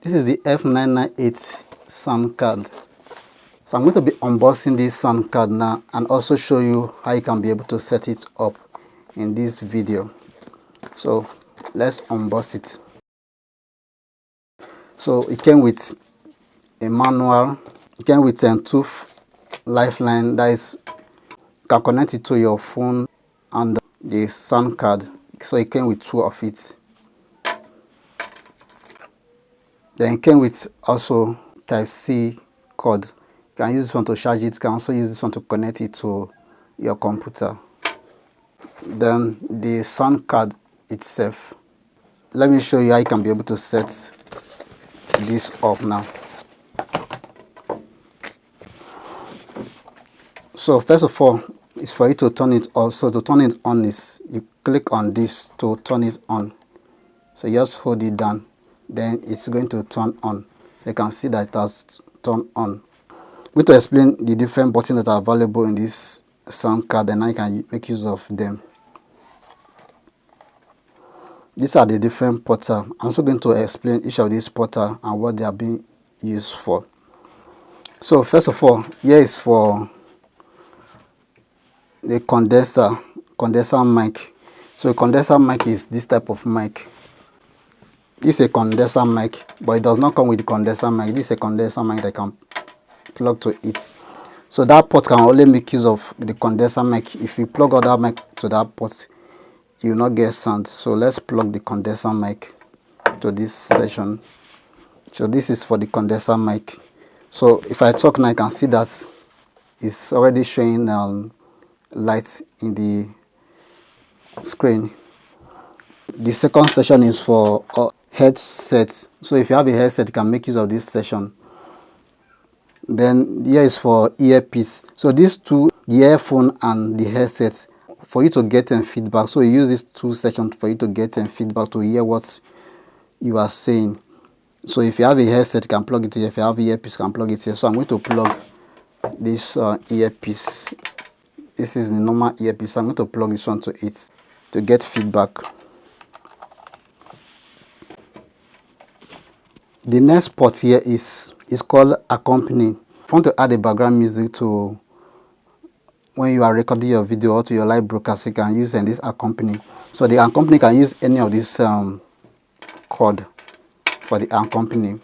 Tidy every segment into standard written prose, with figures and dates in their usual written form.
This is the F998 sound card. So I'm going to be unboxing this sound card now and also show you how you can be able to set it up in this video. So let's unbox it. So it came with a manual. It came with two lifeline, that is, you can connect it to your phone and the sound card. So it came with two of it. Then it came with also Type-C cord. You can use this one to charge it. You can also use this one to connect it to your computer. Then the sound card itself. Let me show you how you can be able to set this up now. So first of all, it's for you to turn it on. So to turn it on is you click on this to turn it on. So just hold it down, then it's going to turn on. So you can see that it has turned on. I'm going to explain the different buttons that are available in this sound card and how you can make use of them. These are the different portals. I'm also going to explain each of these portals and what they are being used for. So first of all, here is for the condenser mic. So a condenser mic is this type of mic. This is a condenser mic, but it does not come with the condenser mic. This is a condenser mic that can plug to it. So that port can only make use of the condenser mic. If you plug other mic to that port, you will not get sound. So let's plug the condenser mic to this section. So this is for the condenser mic. So if I talk now, I can see that it's already showing light in the screen. The second section is for headset. So if you have a headset, you can make use of this section. Then here is for earpiece. So these two, the earphone and the headset, for you to get feedback. So you use these two sections for you to get feedback, to hear what you are saying. So if you have a headset, you can plug it here. If you have earpiece, you can plug it here. So I'm going to plug this earpiece. This is the normal earpiece. So I'm going to plug this one to it to get feedback. The next port here is called accompany. If you want to add a background music to when you are recording your video or to your live broadcast, you can use this accompany. So the accompany can use any of this cord for the accompany.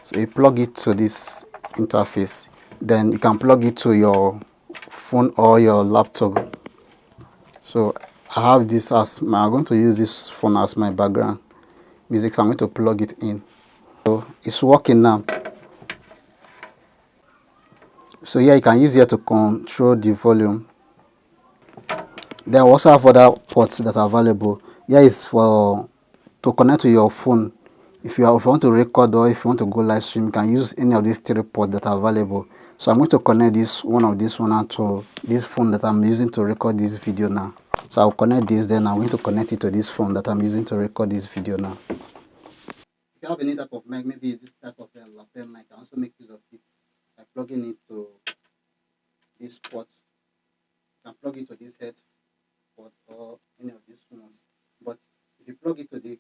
So you plug it to this interface, then you can plug it to your phone or your laptop. So I have this as my, I'm going to use this phone as my background music, so I'm going to plug it in. So it's working now. So here you can use here to control the volume. Then we also have other ports that are available. Here is for to connect to your phone. If you want to record or if you want to go live stream, you can use any of these three ports that are available. So I'm going to connect this one to this phone that I'm using to record this video now. So I'll connect this, then I'm going to connect it to this phone that I'm using to record this video now. If you have any type of mic, maybe this type of lapel mic, I also make use of it by plugging it to this port. You can plug it to this head port or any of these ones. But if you plug it to the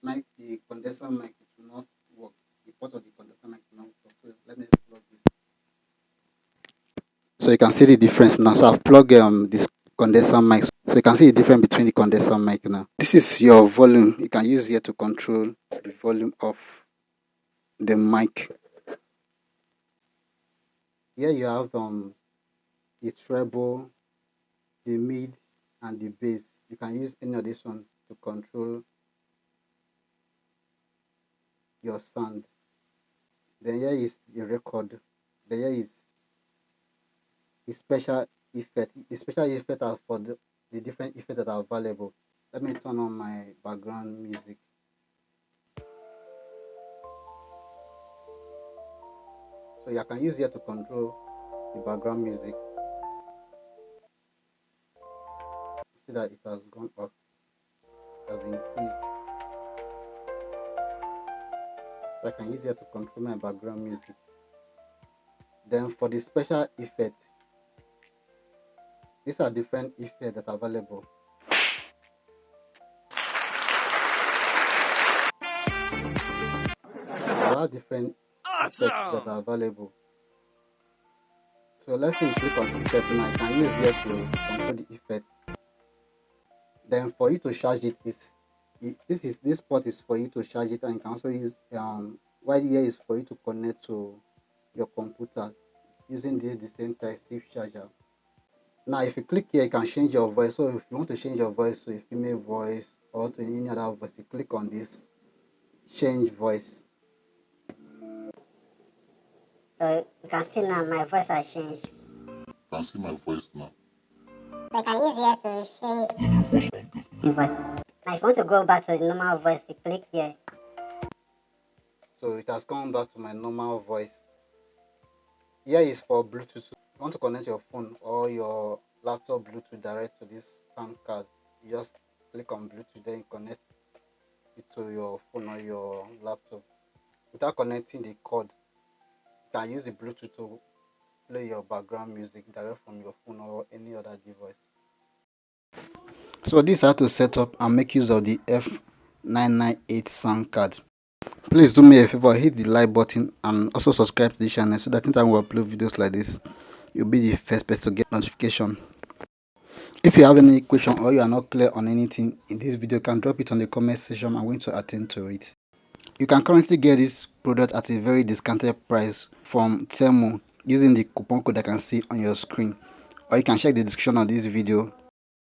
mic, the condenser mic, it will not work. The port of the condenser mic will not work. So let me plug this. So you can see the difference now. So I've plugged this condenser mic. So you can see the difference between the condenser mic now. This is your volume. You can use here to control the volume of the mic. Here you have the treble, the mid, and the bass. You can use any of this one to control your sound. Then here is the record. Then here is the special effect. The special effect are for the different effects that are available. Let me turn on my background music. So you can use here to control the background music. See that it has gone up, it has increased. So I can use here to control my background music. Then for the special effect, these are different effects that are available. we have different effects that are available. So let's say you click on effect now. You can use here to control the effect. Then for you to charge it is this port is for you to charge it, and you can also use while here is for you to connect to your computer using this the same type C charger. Now if you click here, you can change your voice. So if you want to change your voice to a female voice or to any other voice, you click on this change voice. So you can see now my voice has changed. You can see my voice now. I can use here to change the voice. Now if you want to go back to the normal voice, you click here. So it has come back to my normal voice. Here is for Bluetooth. You want to connect your phone or your laptop Bluetooth direct to this sound card. You just click on Bluetooth, then you connect it to your phone or your laptop. Without connecting the cord, you can use the Bluetooth to play your background music direct from your phone or any other device. So this is how to set up and make use of the F998 sound card. Please do me a favor, hit the like button and also subscribe to the channel so that anytime we upload videos like this, you'll be the first person to get notification. If you have any question or you are not clear on anything in this video, you can drop it on the comment section. I'm going to attend to it. You can currently get this product at a very discounted price from Temu using the coupon code I can see on your screen, or you can check the description of this video